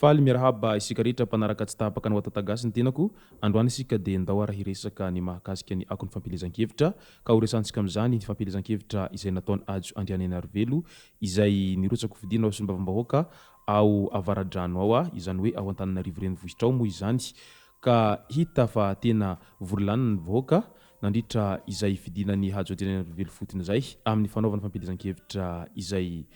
Faly miarahaba isika rehetra mpanaraka tsy tapaka ny WATAWATA GASY ny tenako androany isika dia ndao ara hiresaka ny mahakasika ny akony fampielezan-kevitra ka ho resantsika amin'izany ny fampielezan-kevitra izay nataony Hajo Andrianianarivelo izay nirotsaka fidina ao sombavambahoaka ao avaradrano ao izany hoe ao Antananarivo renivohitra ao moa izany ka hita fa tena vorolanina ny vahoaka nandritra izay fidinany Hajo Andrianianarivelo fotony izay amin'ny fanaovana fampielezan-kevitra izay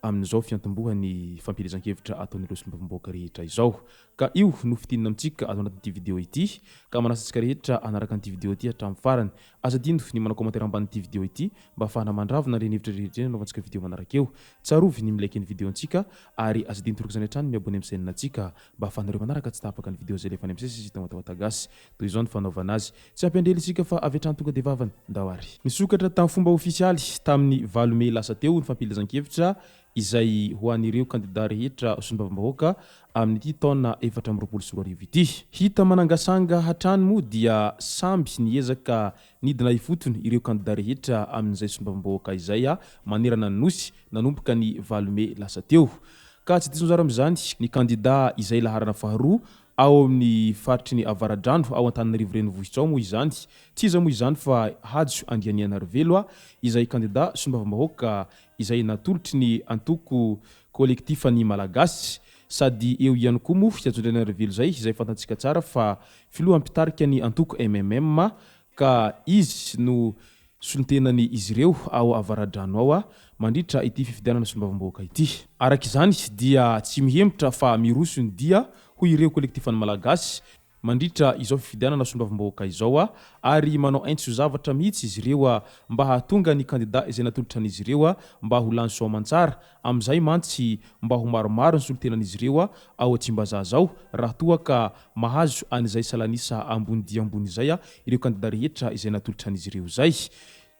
amin'izao fiantombohan'ny fampielezan-kevitra ataon'ireo sombavambahoaka rehetra izao ka io no fitinina amintsika ato anatin'ity vidéo ity ka manasantsika rehetra anaraka an'ity vidéo ity hatramin'ny farany azadino ny manao commentaire ambanin'ity vidéo ity mba ahafahana mandravona ireny hevitra rehetra anaovantsika vidéo manaraka eo tsarovy ny milaiky ny vidéo antsika ary azadino torokizany hatrany miabone amin'ny chaîne antsika mba ahafahanareo manaraka tsy tapaka ny vidéo zay lefa any amin'ny sesy hita WATAWATA GASY toy izao ny fanaovana azy tsy ampendrely isika fa avy hatrany tonga dia vavany ndao ary nisokatra tamin'ny fomba ofisialy tamin'ny 8 Mey lasa teo ny fampielezan-kevitra izay ho an'ireo kandida rehetra sombavambahoaka amin'ity taona 2024 ity hita manangasanga hatrany moa dia samby niezaka nidina ifotony ireo kandida rehetra amin'izay sombavambahoaka izay manerana ny nosy nanomboka ny 8 Mey lasa teo ka tsy diso anjara amin'izany ny kandida izay laharana faharoa ao amin'ny faritry ny avaradrano ao Antananarivo renivohitra ao moa izany tsy iza moa izany fa Hajo Andrianianarivelo izay kandida sombavambahoaka izay natolotry ny antoko kolektifany malagasy sady eo ihany koa moa Hajo Andrianianarivelo izay fantatsika tsara fa filoha mpitarika ny antoko MMM ka izy no solontenany izy ireo ao avaradrano ao mandritra ity fifidianana sombavambahoaka ity araka izany dia tsy Mihemotra fa Miroso ny dia ho ireo kolektifany malagasy mandritra izao fifidianana sombavambahoaka izao ary manao aintso zavatra mihitsy izy ireo mba hahatonga ny kandida izay natolotra an'izy ireo mba ho lany soa aman-tsara amin'izay mantsy mba ho maromaro ny solotenan'izy ireo ao Tsimbazaza ao raha toa ka mahazo an'izay salanisa ambony dia ambony izay ireo kandida rehetra izay natolotra an'izy ireo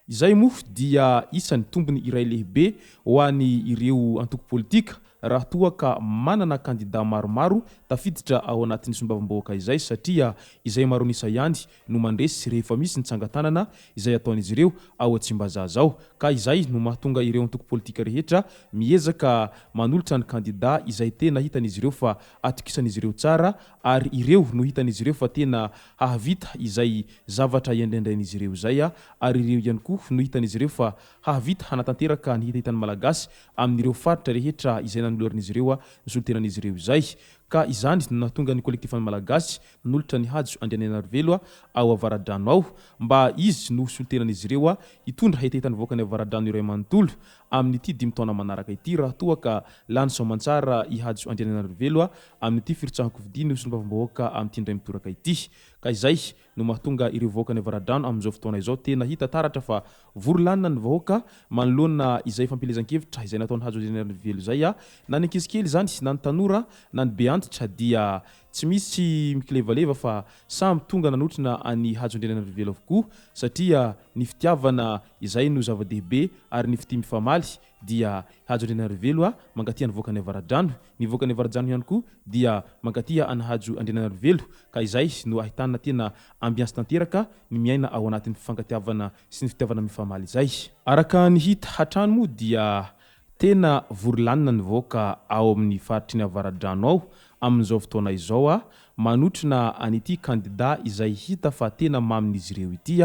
izay moa dia isan'ny tombony iray lehibe ho an'ny ireo antoko politika raha toa ka manana kandida maromaro tafiditra ao anatin'ny sombavambahoaka izay satria izay maro nisa ihany no mandresy rehefa misy ny tsangatanana izay ataon'izy ireo ao Tsimbazaza ao ka izay no mahatonga ireo antoko politika rehetra miezaka manolotra ny kandida izay tena hitan'izy ireo fa atokisan'izy ireo tsara ary ireo no hitan'izy ireo fa tena hahavita izay zavatra iandraindrain'izy ireo izay ary ireo ihany koa no hitan'izy ireo fa hahavita hanatanteraka ny hita-hitan'ny malagasy amin'ireo faritra rehetra izay nanoloran'izy ireo ny solotenan'izy ireo izay ka izany no nahatonga ny kolektifany malagasy nolotra ny Hajo Andrianianarivelo ao avaradrano ao mba izy no solotenan'izy ireo hitondra hita-hitany voakany avaradrano iray manontolo amin'ity 5 taona manaraka ity raha toa ka lany soamantsara i Hajo Andrianianarivelo amin'ity firotsahako vidiny sombavambahoaka amin'ity indray mitoraka ity ka izay no mahatonga ireo voakany avaradrano amin'izao fotoana izao tena hita taratra fa vorolanina ny vahoaka manoloana izay fampielezan-kevitra izay nataony Hajo Andrianianarivelo izay na ny ankizikely zany na ny tanora na ny be antitra dia tsy misy mikilevaleva fa samby tonga nanotrina any Hajo Andrianianarivelo avokoa satria ny fitiavana izay no zava-dehibe ary ny fitia mifamaly dia Hajo Andrianianarivelo mankatia ny voakany avaradrano ny voakany avaradrano ihany koa dia mankatia any Hajo Andrianianarivelo ka izay no ahitana tena ambiance tanteraka ny miaina ao anatin'ny fifankatiavana sy ny fitiavana mifamaly izay araka ny hita hatrany moa dia tena vorolanina ny vahoaka ao amin'ny faritry ny avaradrano ao amin'izao fotoana izao manotrina an'ity kandida izay hita fa tena mamin'izy ireo ity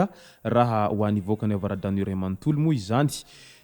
raha ho an'ny voakany avaradrano iray manontolo moa izany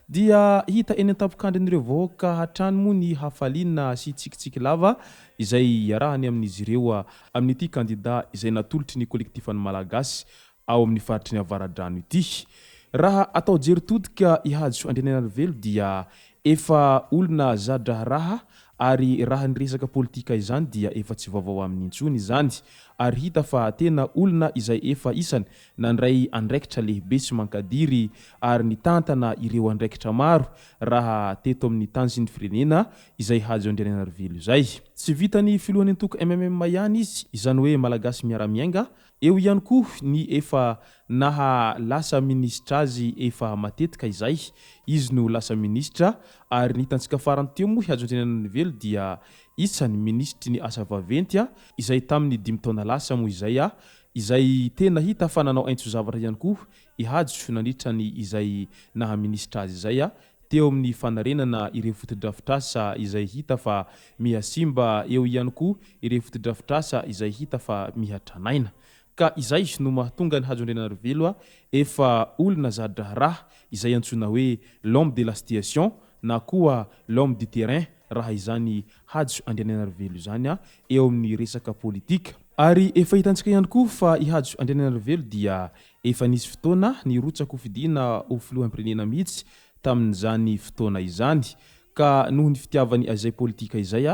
dia hita eny an-tapokandrin'ireo vahoaka hatrany moa ny hafaliana sy tsikitsiky lava izay iarahany amin'izy ireo amin'ity kandida izay natolotry ny kolektifany malagasy ao amin'ny faritry ny avaradrano ity raha atao jery todika i Hajo Andrianianarivelo dia efa olona zadra raha ary raha niresaka politika izany dia efa tsy vaovao amin'ny intsony izany ary hita fa tena olona izay efa isany nandray andraikitra lehibe sy mankadiry ary nitantana ireo andraikitra maro raha teto amin'ny tany sy ny firenena izay Hajo Andrianianarivelo izay tsy vitany filohan'ny antoko MMM ihany izy izany hoe malagasy miara-miainga eo ihany koa ny efa naha lasa ministra azy efa matetika izay izy no lasa ministra ary ny hitantsika farany teo moa Hajo Andrianianarivelo dia isan'ny ministry ny asa vaventy izay tamin'ny 5 taona lasa moa izay tena hita fa nanao aintso zavatra ihany koa i Hajo nandritra ny izay naha ministra azy izay teo amin'ny fanarenana ireo fotodrafitrasa izay hita fa mihasimba, eo ihany koa ireo fotodrafitrasa izay hita fa mihatranaina. Ka izay no mahatonga ny Hajo Andrianianarivelo efa olona zadraraha izay antsoina hoe l'homme de la situation na koa l'homme du terrain, raha izany Hajo Andrianianarivelo izany eo amin'ny resaka politika. Ary efa hitantsika ihany koa fa i Hajo Andrianianarivelo dia efa nisy fotoana nirotsaka ho fidiana ho filoham-pirenena mihitsy tamin'izany fotoana izany. Ka noho ny fitiavany azay politika izay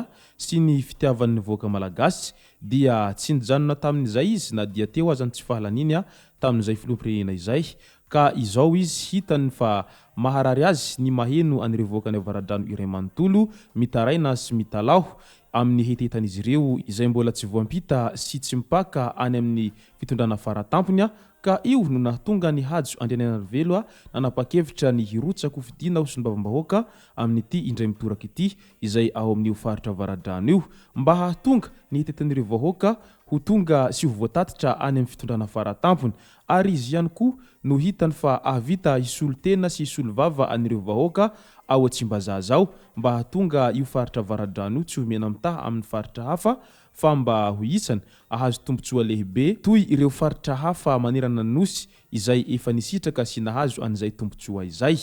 sy ny fitiavany voaka malagasy dia tsy nijanona tamin'izay izy na dia teo azany tsy fahalaniny tamin'izay filoham-pirenena izay. Ka izao izy hitany fa maharary azy ny maheno anireo voaka ny avaradrano iray manontolo mitaraina sy mitalaho amin'ny hetetan'izy ireo izay mbola tsy voampita sy tsy mipaka any amin'ny fitondrana faratampony. Ka io no nahatonga ny Hajo Andrianianarivelo nanapa-kevitra ny hirotsaka ho fidiana ho solombavam-bahoaka amin'ity indray mitoraka ity izay ao amin'io faritra avaradrano io, mba hahatonga ny hetetan'ireo vahoaka ho tonga sy ho voatatitra any amin'ny fitondrana faratampony. Ary izy ihany koa no hitany fa ahavita hisolo tena sy hisolo vava anireo vahoaka ao Tsimbazaza ao, mba hahatonga io faritra avaradrano io tsy ho mena mitaha amin'ny faritra hafa fa mba ho isany ahazo tombontsoa lehibe toy ireo faritra hafa manerana ny nosy izay efa nisitraka sy nahazo an'izay tombontsoa izay.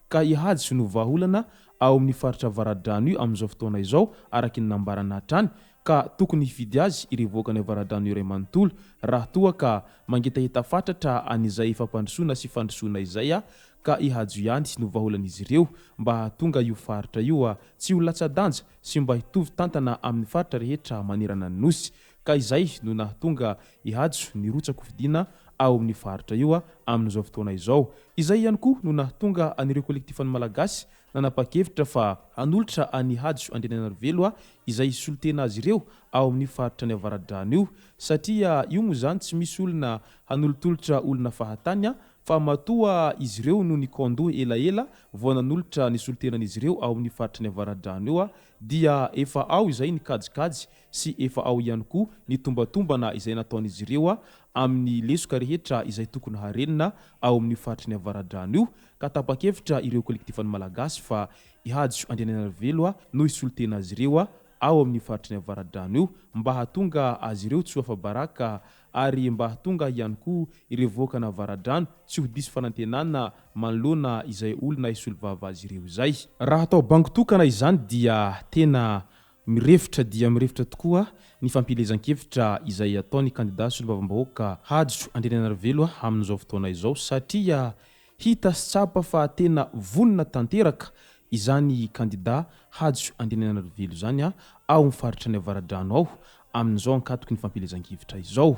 Ka i Hajo no vahaolana ao amin'ny faritra avaradrano io amin'izao fotoana izao araky ny nambarana hatrany, ka tokony hifidy azy ireo voaka ny avaradrano iray manontolo raha toa ka mangetaheta fatratra an'izay fampandrosoana sy fandrosoana izay ka i Hajo ihany no vahaolan'izy ireo mba hahatonga io faritra io tsy ho latsa-danja sy mba hitovy tantana amin'ny faritra rehetra manerana ny nosy. Ka izay no nahatonga i Hajo nirotsaka ho fidiana ao amin'ny faritra io amin'izao fotoana izao. Izay ihany koa no nahatonga anireo kolektifan'ny malagasy nanapa-kevitra fa hanolotra any Hajo Andrianianarivelo izay hisolo tena azy ireo ao amin'ny faritra ny avaradrano io, satria io moa zany tsy misy olona hanolotolotra olona fahatany fa matoa izy ireo no nikondoha elaela vao nanolotra ny solotenan'izy ireo ao amin'ny faritra ny avaradrano io dia efa ao izay ny kajikajy sy efa ao ihany koa ny tombatombana izay nataon'izy ireo amin'ny lesoka rehetra izay tokony harenina ao amin'ny faritra ny avaradrano io. Ka tapa-kevitra ireo kolektifan'ny malagasy fa i Hajo Andrianianarivelo no hisolo tena azy ireo ao amin'ny faritra ny avaradrano io mba hahatonga azy ireo tsy ho afa-baraka ary mba hahatonga ihany koa ireo voaka ny avaradrano tsy ho diso fanantenana manoloana izay olona hisolo vava azy ireo izay. Raha atao bango tokana izany dia tena mirefitra tokoa ny fampilezan-kevitra izay ataony kandida solombavam-bahoaka Hajo Andrianianarivelo amin'izao fotoana izao, satria hita sy tsapa fa tena vonona tanteraka izany kandida Hajo Andrianianarivelo izany ao amin'ny faritra ny avaradrano ao amin'izao ankatoky ny fampilezan-kevitra izao.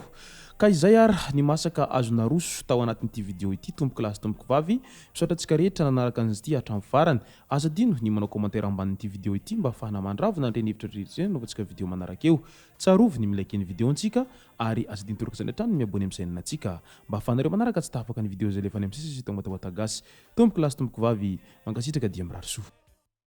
Ka izay ary ny masaka azo naroso tao anatin'ity video ity, tomboko lahy sy tomboko vavy, misaotra antsika rehetra nanaraka an'izity hatramin'ny farany. Aza dino ny manao commentaire ambanin'ity video ity mba ahafahana mandravona andreny hevitra rehetra no antsika video manaraka eo. Tsarovy ny milike ny video antsika ary aza dino toraka izany hatrany miabone amin'ny chaîne antsika mba ahafahanareo manaraka tsy tahapaka ny video izay lefa any amin'ny sisy tao WATAWATA GASY. Tomboko lahy sy tomboko vavy, mankasitraka dia mirary soa.